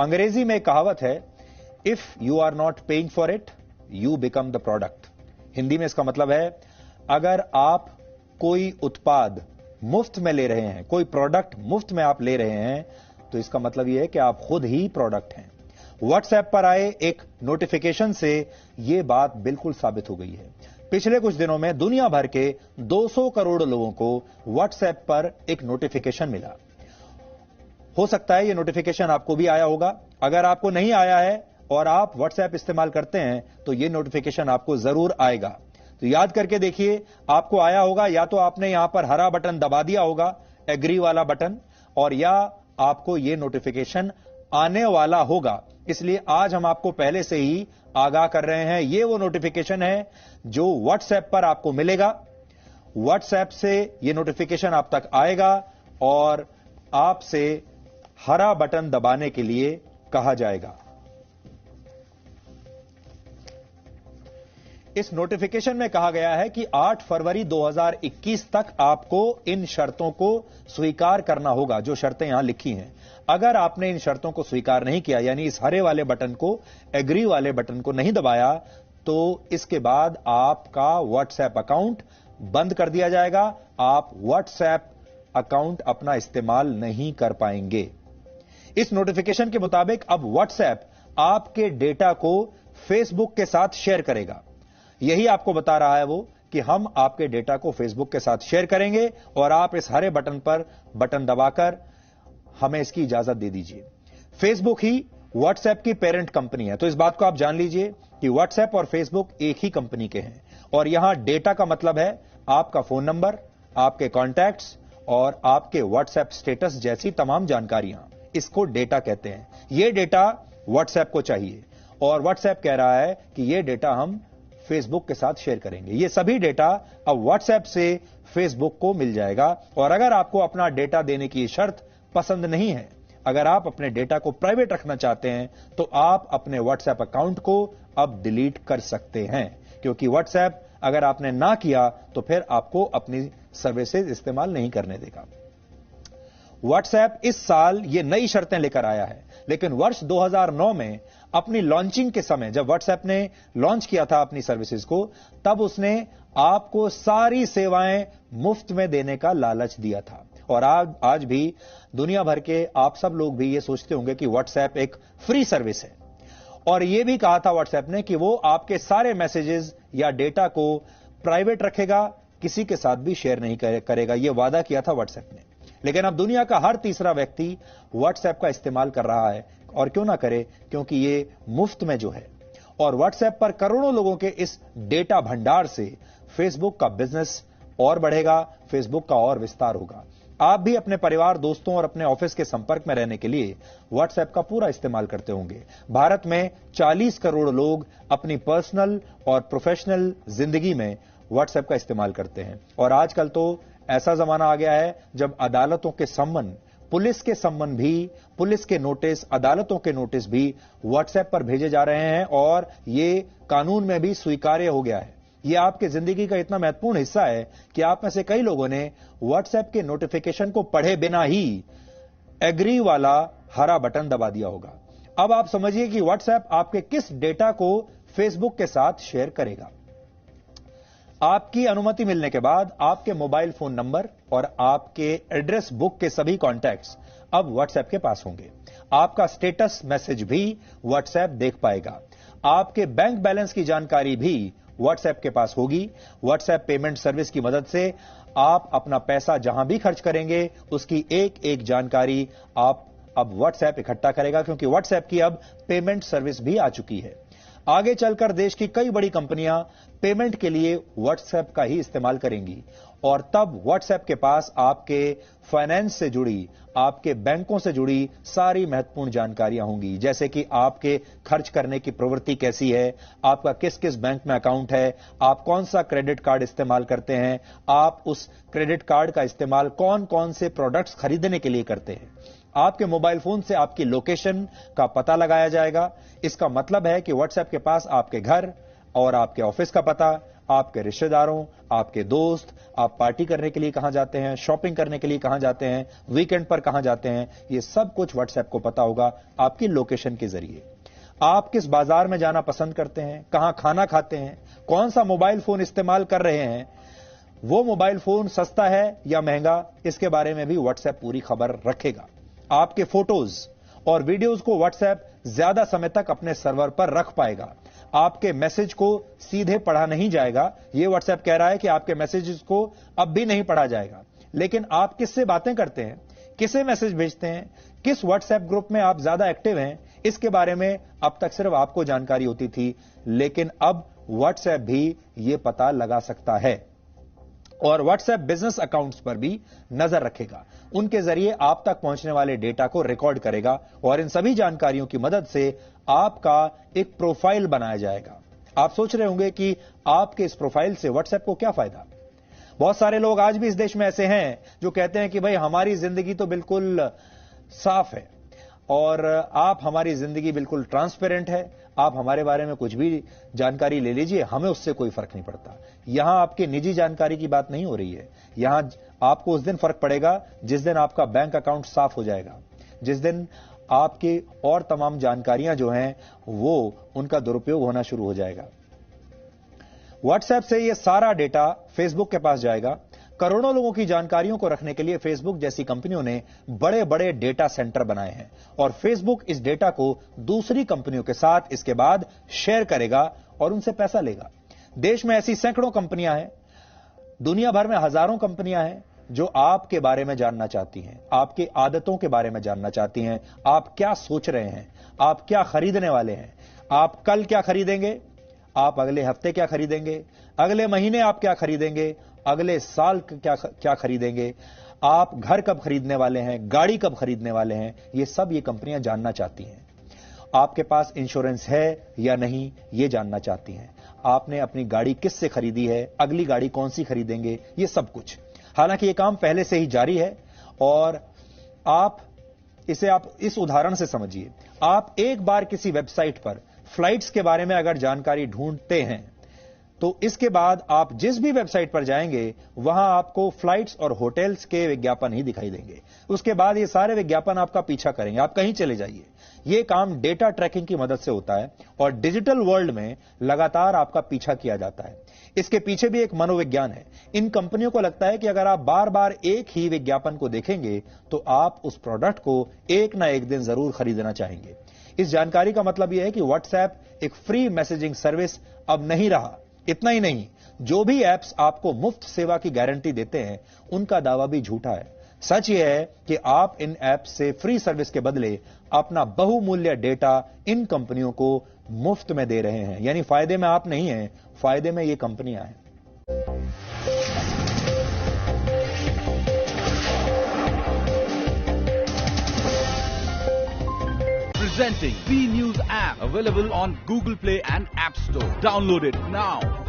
अंग्रेजी में एक कहावत है, if you are not paying for it you become the product. Hindi में इसका मतलब है, अगर आप कोई उत्पाद मुफ्त में ले रहे हैं, कोई प्रोडक्ट मुफ्त में आप ले रहे हैं, तो इसका मतलब यह है कि आप खुद ही प्रोडक्ट हैं। व्हाट्सएप पर आए एक नोटिफिकेशन से यह बात बिल्कुल साबित हो गई है। पिछले कुछ दिनों में दुनिया भर के 200 करोड़ लोगों को व्हाट्सएप पर एक नोटिफिकेशन मिला। हो सकता है यह नोटिफिकेशन आपको भी आया होगा। अगर आपको नहीं आया है और आप व्हाट्सएप इस्तेमाल करते हैं तो यह नोटिफिकेशन आपको जरूर आएगा। तो याद करके देखिए, आपको आया होगा, या तो आपने यहां पर हरा बटन दबा दिया होगा, एग्री वाला बटन, और या आपको यह नोटिफिकेशन आने वाला होगा। इसलिए आज हम आपको पहले से ही आगाह कर रहे हैं। यह वो नोटिफिकेशन है जो व्हाट्सएप पर आपको मिलेगा। व्हाट्सएप से यह नोटिफिकेशन आप तक आएगा और आपसे हरा बटन दबाने के लिए कहा जाएगा। इस नोटिफिकेशन में कहा गया है कि 8 फरवरी 2021 तक आपको इन शर्तों को स्वीकार करना होगा, जो शर्तें यहां लिखी हैं। अगर आपने इन शर्तों को स्वीकार नहीं किया, यानी इस हरे वाले बटन को, एग्री वाले बटन को नहीं दबाया, तो इसके बाद आपका व्हाट्सएप अकाउंट बंद कर दिया जाएगा। आप व्हाट्सएप अकाउंट अपना इस्तेमाल नहीं कर पाएंगे। इस नोटिफिकेशन के मुताबिक अब व्हाट्सएप आपके डेटा को फेसबुक के साथ शेयर करेगा। यही आपको बता रहा है वो कि हम आपके डेटा को फेसबुक के साथ शेयर करेंगे और आप इस हरे बटन पर बटन दबाकर हमें इसकी इजाजत दे दीजिए। फेसबुक ही व्हाट्सएप की पेरेंट कंपनी है, तो इस बात को आप जान लीजिए कि व्हाट्सएप और फेसबुक एक ही कंपनी के हैं। और यहां डेटा का मतलब है आपका फोन नंबर, आपके कॉन्टैक्ट्स और आपके व्हाट्सएप स्टेटस जैसी तमाम जानकारियां, इसको डेटा कहते हैं। यह डेटा व्हाट्सएप को चाहिए और व्हाट्सएप कह रहा है कि यह डेटा हम फेसबुक के साथ शेयर करेंगे। यह सभी डेटा अब व्हाट्सएप से फेसबुक को मिल जाएगा। और अगर आपको अपना डेटा देने की शर्त पसंद नहीं है, अगर आप अपने डेटा को प्राइवेट रखना चाहते हैं, तो आप अपने व्हाट्सएप अकाउंट को अब डिलीट कर सकते हैं, क्योंकि व्हाट्सएप अगर आपने ना किया तो फिर आपको अपनी सर्विसेज इस्तेमाल नहीं करने देगा। व्हाट्सएप इस साल ये नई शर्तें लेकर आया है, लेकिन वर्ष 2009 में अपनी लॉन्चिंग के समय, जब व्हाट्सएप ने लॉन्च किया था अपनी सर्विसेज को, तब उसने आपको सारी सेवाएं मुफ्त में देने का लालच दिया था। और आज भी दुनिया भर के आप सब लोग भी ये सोचते होंगे कि व्हाट्सएप एक फ्री सर्विस है। और यह भी कहा था व्हाट्सएप ने कि वो आपके सारे मैसेजेस या डेटा को प्राइवेट रखेगा, किसी के साथ भी शेयर नहीं करेगा। यह वादा किया था व्हाट्सएप ने। लेकिन अब दुनिया का हर तीसरा व्यक्ति व्हाट्सएप का इस्तेमाल कर रहा है, और क्यों ना करे, क्योंकि ये मुफ्त में जो है। और व्हाट्सएप पर करोड़ों लोगों के इस डेटा भंडार से फेसबुक का बिजनेस और बढ़ेगा, फेसबुक का और विस्तार होगा। आप भी अपने परिवार, दोस्तों और अपने ऑफिस के संपर्क में रहने के लिए व्हाट्सएप का पूरा इस्तेमाल करते होंगे। भारत में 40 करोड़ लोग अपनी पर्सनल और प्रोफेशनल जिंदगी में व्हाट्सएप का इस्तेमाल करते हैं। और आजकल तो ऐसा जमाना आ गया है जब अदालतों के सम्मन, पुलिस के सम्मन भी, पुलिस के नोटिस, अदालतों के नोटिस भी व्हाट्सएप पर भेजे जा रहे हैं, और ये कानून में भी स्वीकार्य हो गया है। ये आपकी जिंदगी का इतना महत्वपूर्ण हिस्सा है कि आप में से कई लोगों ने व्हाट्सएप के नोटिफिकेशन को पढ़े बिना ही एग्री वाला हरा बटन दबा दिया होगा। अब आप समझिए कि व्हाट्सएप आपके किस डेटा को फेसबुक के साथ शेयर करेगा। आपकी अनुमति मिलने के बाद आपके मोबाइल फोन नंबर और आपके एड्रेस बुक के सभी कॉन्टैक्ट्स अब व्हाट्सएप के पास होंगे। आपका स्टेटस मैसेज भी व्हाट्सएप देख पाएगा। आपके बैंक बैलेंस की जानकारी भी व्हाट्सएप के पास होगी। व्हाट्सएप पेमेंट सर्विस की मदद से आप अपना पैसा जहां भी खर्च करेंगे, उसकी एक एक जानकारी आप अब व्हाट्सएप इकट्ठा करेगा, क्योंकि व्हाट्सएप की अब पेमेंट सर्विस भी आ चुकी है। आगे चलकर देश की कई बड़ी कंपनियां पेमेंट के लिए व्हाट्सएप का ही इस्तेमाल करेंगी, और तब व्हाट्सएप के पास आपके फाइनेंस से जुड़ी, आपके बैंकों से जुड़ी सारी महत्वपूर्ण जानकारियां होंगी, जैसे कि आपके खर्च करने की प्रवृत्ति कैसी है, आपका किस किस बैंक में अकाउंट है, आप कौन सा क्रेडिट कार्ड इस्तेमाल करते हैं, आप उस क्रेडिट कार्ड का इस्तेमाल कौन कौन से प्रोडक्ट्स खरीदने के लिए करते हैं। आपके मोबाइल फोन से आपकी लोकेशन का पता लगाया जाएगा। इसका मतलब है कि व्हाट्सएप के पास आपके घर और आपके ऑफिस का पता, आपके रिश्तेदारों, आपके दोस्त, आप पार्टी करने के लिए कहां जाते हैं, शॉपिंग करने के लिए कहां जाते हैं, वीकेंड पर कहां जाते हैं, ये सब कुछ व्हाट्सएप को पता होगा आपकी लोकेशन के जरिए। आप किस बाजार में जाना पसंद करते हैं, कहां खाना खाते हैं, कौन सा मोबाइल फोन इस्तेमाल कर रहे हैं, वो मोबाइल फोन सस्ता है या महंगा, इसके बारे में भी व्हाट्सएप पूरी खबर रखेगा। आपके फोटोज और वीडियोज को व्हाट्सएप ज्यादा समय तक अपने सर्वर पर रख पाएगा। आपके मैसेज को सीधे पढ़ा नहीं जाएगा। यह व्हाट्सएप कह रहा है कि आपके मैसेजेस को अब भी नहीं पढ़ा जाएगा, लेकिन आप किससे बातें करते हैं, किसे मैसेज भेजते हैं, किस व्हाट्सएप ग्रुप में आप ज्यादा एक्टिव हैं, इसके बारे में अब तक सिर्फ आपको जानकारी होती थी, लेकिन अब व्हाट्सएप भी यह पता लगा सकता है और व्हाट्सएप बिजनेस अकाउंट्स पर भी नजर रखेगा। उनके जरिए आप तक पहुंचने वाले डेटा को रिकॉर्ड करेगा और इन सभी जानकारियों की मदद से आपका एक प्रोफाइल बनाया जाएगा। आप सोच रहे होंगे कि आपके इस प्रोफाइल से व्हाट्सएप को क्या फायदा। बहुत सारे लोग आज भी इस देश में ऐसे हैं जो कहते हैं कि भाई हमारी जिंदगी तो बिल्कुल साफ है और आप हमारी जिंदगी बिल्कुल ट्रांसपेरेंट है, आप हमारे बारे में कुछ भी जानकारी ले लीजिए, हमें उससे कोई फर्क नहीं पड़ता। यहां आपकी निजी जानकारी की बात नहीं हो रही है। यहां आपको उस दिन फर्क पड़ेगा जिस दिन आपका बैंक अकाउंट साफ हो जाएगा, जिस दिन आपकी और तमाम जानकारियां जो हैं वो उनका दुरुपयोग होना शुरू हो जाएगा। व्हाट्सएप से ये सारा डेटा फेसबुक के पास जाएगा। करोड़ों लोगों की जानकारियों को रखने के लिए फेसबुक जैसी कंपनियों ने बड़े बड़े डेटा सेंटर बनाए हैं और फेसबुक इस डेटा को दूसरी कंपनियों के साथ इसके बाद शेयर करेगा और उनसे पैसा लेगा। देश में ऐसी सैकड़ों कंपनियां हैं, दुनिया भर में हजारों कंपनियां हैं जो आपके बारे में जानना चाहती हैं, आपकी आदतों के बारे में जानना चाहती हैं, आप क्या सोच रहे हैं, आप क्या खरीदने वाले हैं, आप कल क्या खरीदेंगे, आप अगले हफ्ते क्या खरीदेंगे, अगले महीने आप क्या खरीदेंगे, अगले साल क्या खरीदेंगे, आप घर कब खरीदने वाले हैं, गाड़ी कब खरीदने वाले हैं, ये सब ये कंपनियां जानना चाहती हैं। आपके पास इंश्योरेंस है या नहीं ये जानना चाहती हैं। आपने अपनी गाड़ी किससे खरीदी है, अगली गाड़ी कौन सी खरीदेंगे, ये सब कुछ। हालांकि ये काम पहले से ही जारी है और आप इस उदाहरण से समझिए। आप एक बार किसी वेबसाइट पर फ्लाइट्स के बारे में अगर जानकारी ढूंढते हैं तो इसके बाद आप जिस भी वेबसाइट पर जाएंगे वहां आपको फ्लाइट्स और होटल्स के विज्ञापन ही दिखाई देंगे। उसके बाद ये सारे विज्ञापन आपका पीछा करेंगे, आप कहीं चले जाइए। ये काम डेटा ट्रैकिंग की मदद से होता है और डिजिटल वर्ल्ड में लगातार आपका पीछा किया जाता है। इसके पीछे भी एक मनोविज्ञान है। इन कंपनियों को लगता है कि अगर आप बार बार एक ही विज्ञापन को देखेंगे तो आप उस प्रोडक्ट को एक ना एक दिन जरूर खरीदना चाहेंगे। इस जानकारी का मतलब यह है कि व्हाट्सएप एक फ्री मैसेजिंग सर्विस अब नहीं रहा। इतना ही नहीं, जो भी ऐप्स आपको मुफ्त सेवा की गारंटी देते हैं उनका दावा भी झूठा है। सच यह है कि आप इन ऐप्स से फ्री सर्विस के बदले अपना बहुमूल्य डेटा इन कंपनियों को मुफ्त में दे रहे हैं। यानी फायदे में आप नहीं हैं, फायदे में ये कंपनियां हैं। Presenting B News app, available on Google Play and App Store. Download it now.